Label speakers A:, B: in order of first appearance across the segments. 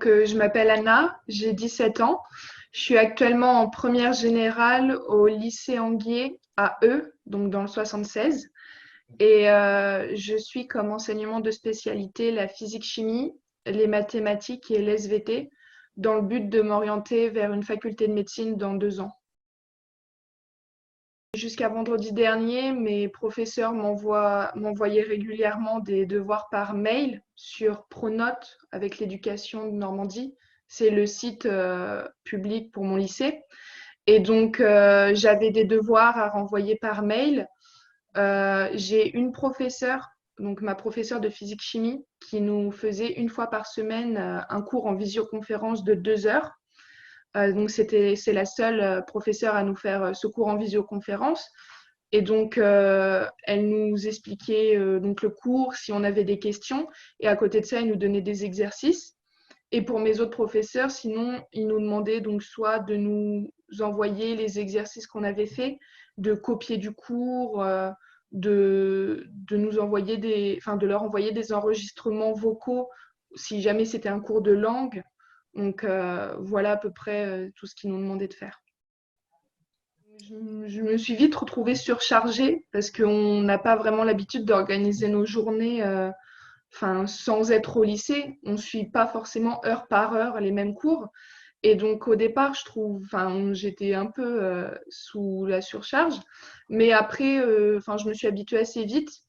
A: Je m'appelle Anna, j'ai 17 ans. Je suis actuellement en première générale au lycée Anguier à Eu, donc dans le 76. Je suis comme enseignement de spécialité la physique-chimie, les mathématiques et l'SVT, dans le but de m'orienter vers une faculté de médecine dans 2 ans. Jusqu'à vendredi dernier, mes professeurs m'envoyaient régulièrement des devoirs par mail sur Pronote avec l'éducation de Normandie. C'est le site public pour mon lycée. J'avais des devoirs à renvoyer par mail. J'ai une professeure, donc ma professeure de physique-chimie, qui nous faisait une fois par semaine un cours en visioconférence de 2 heures. C'est la seule professeure à nous faire ce cours en visioconférence. Elle nous expliquait donc le cours, si on avait des questions. Et à côté de ça, elle nous donnait des exercices. Et pour mes autres professeurs, sinon, ils nous demandaient donc soit de nous envoyer les exercices qu'on avait faits, de copier du cours, de nous envoyer de leur envoyer des enregistrements vocaux si jamais c'était un cours de langue. Voilà à peu près tout ce qu'ils nous demandaient de faire. Je me suis vite retrouvée surchargée parce qu'on n'a pas vraiment l'habitude d'organiser nos journées sans être au lycée. On ne suit pas forcément heure par heure les mêmes cours. Et donc au départ, j'étais un peu sous la surcharge. Mais après, je me suis habituée assez vite.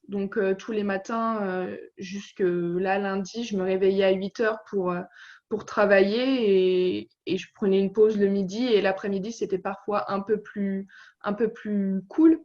A: Tous les matins, jusque là, lundi, je me réveillais à 8 heures pour travailler et je prenais une pause le midi. Et l'après-midi, c'était parfois un peu plus cool.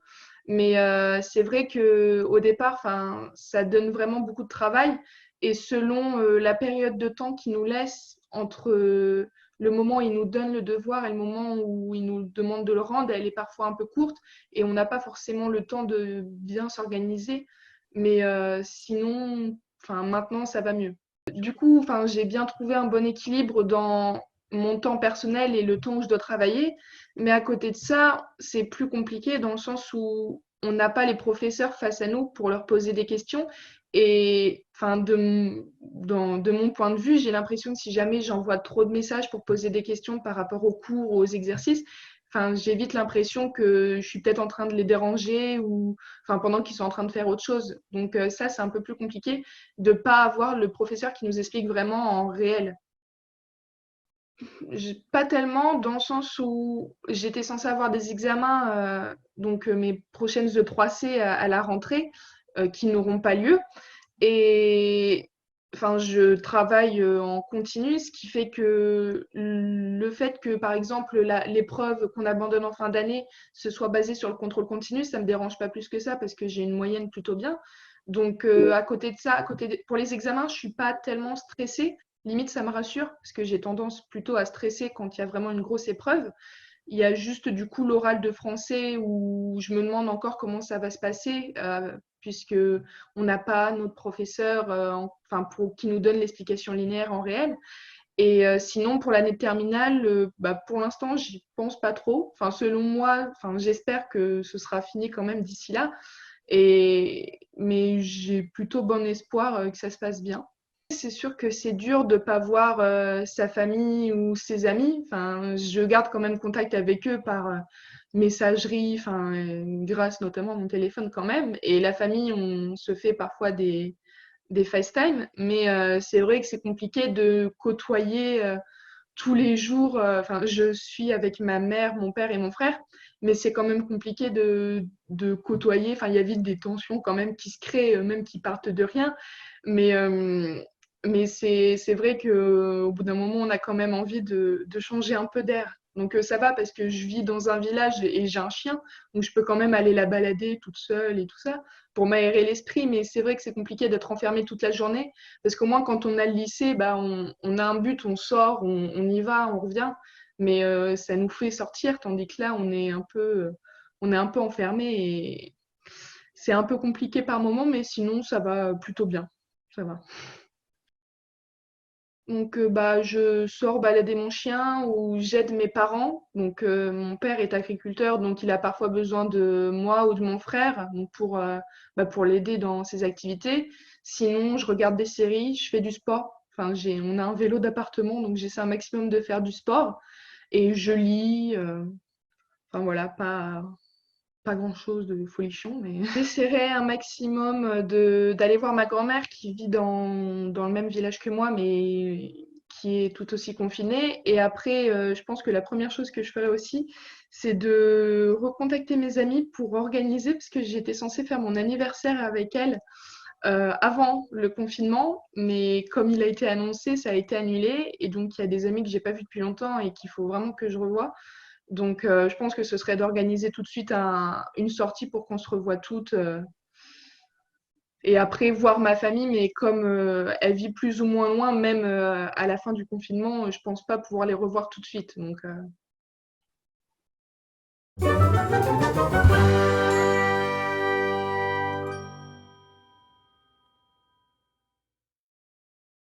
A: Mais c'est vrai qu'au départ, ça donne vraiment beaucoup de travail. Et selon la période de temps qu'ils nous laissent entre le moment où ils nous donnent le devoir et le moment où ils nous demandent de le rendre, elle est parfois un peu courte et on n'a pas forcément le temps de bien s'organiser. Mais sinon, maintenant, ça va mieux. Du coup, j'ai bien trouvé un bon équilibre dans mon temps personnel et le temps où je dois travailler. Mais à côté de ça, c'est plus compliqué dans le sens où on n'a pas les professeurs face à nous pour leur poser des questions. De mon point de vue, j'ai l'impression que si jamais j'envoie trop de messages pour poser des questions par rapport aux cours ou aux exercices, j'ai vite l'impression que je suis peut-être en train de les déranger ou pendant qu'ils sont en train de faire autre chose. Ça, c'est un peu plus compliqué de ne pas avoir le professeur qui nous explique vraiment en réel. Pas tellement, dans le sens où j'étais censée avoir des examens, mes prochaines E3C à la rentrée, qui n'auront pas lieu. Et je travaille en continu, ce qui fait que le fait que, par exemple, l'épreuve qu'on abandonne en fin d'année, se soit basée sur le contrôle continu, ça me dérange pas plus que ça parce que j'ai une moyenne plutôt bien. À côté de ça, pour les examens, je suis pas tellement stressée. Limite, ça me rassure parce que j'ai tendance plutôt à stresser quand il y a vraiment une grosse épreuve. Il y a juste du coup l'oral de français où je me demande encore comment ça va se passer, puisque on n'a pas notre professeur pour qui nous donne l'explication linéaire en réel. Sinon, pour l'année de terminale, pour l'instant, j'y pense pas trop. Selon moi, j'espère que ce sera fini quand même d'ici là. Mais j'ai plutôt bon espoir que ça se passe bien. C'est sûr que c'est dur de ne pas voir sa famille ou ses amis. Je garde quand même contact avec eux par messagerie, grâce notamment à mon téléphone quand même. Et la famille, on se fait parfois des FaceTime. Mais c'est vrai que c'est compliqué de côtoyer tous les jours. Je suis avec ma mère, mon père et mon frère. Mais c'est quand même compliqué de côtoyer. Il y a vite des tensions quand même qui se créent, même qui partent de rien. Mais, c'est vrai qu'au bout d'un moment, on a quand même envie de changer un peu d'air. Ça va parce que je vis dans un village et j'ai un chien, donc je peux quand même aller la balader toute seule et tout ça pour m'aérer l'esprit. Mais c'est vrai que c'est compliqué d'être enfermé toute la journée parce qu'au moins quand on a le lycée, on a un but, on sort, on y va, on revient. Mais ça nous fait sortir, tandis que là, on est un peu enfermé et c'est un peu compliqué par moment, mais sinon, ça va plutôt bien. Ça va. Je sors balader mon chien ou j'aide mes parents. Mon père est agriculteur, donc il a parfois besoin de moi ou de mon frère pour l'aider dans ses activités. Sinon, je regarde des séries, je fais du sport. Enfin, on a un vélo d'appartement, donc j'essaie un maximum de faire du sport. Et je lis, enfin voilà, pas grand-chose de folichon, mais j'essaierai un maximum d'aller voir ma grand-mère qui vit dans le même village que moi, mais qui est tout aussi confinée. Et après, je pense que la première chose que je ferai aussi, c'est de recontacter mes amis pour organiser, parce que j'étais censée faire mon anniversaire avec elles avant le confinement, mais comme il a été annoncé, ça a été annulé. Et donc, il y a des amis que j'ai pas vus depuis longtemps et qu'il faut vraiment que je revoie. Donc, je pense que ce serait d'organiser tout de suite une sortie pour qu'on se revoie toutes. Et après, voir ma famille, mais comme elle vit plus ou moins loin, même à la fin du confinement, je pense pas pouvoir les revoir tout de suite. Donc,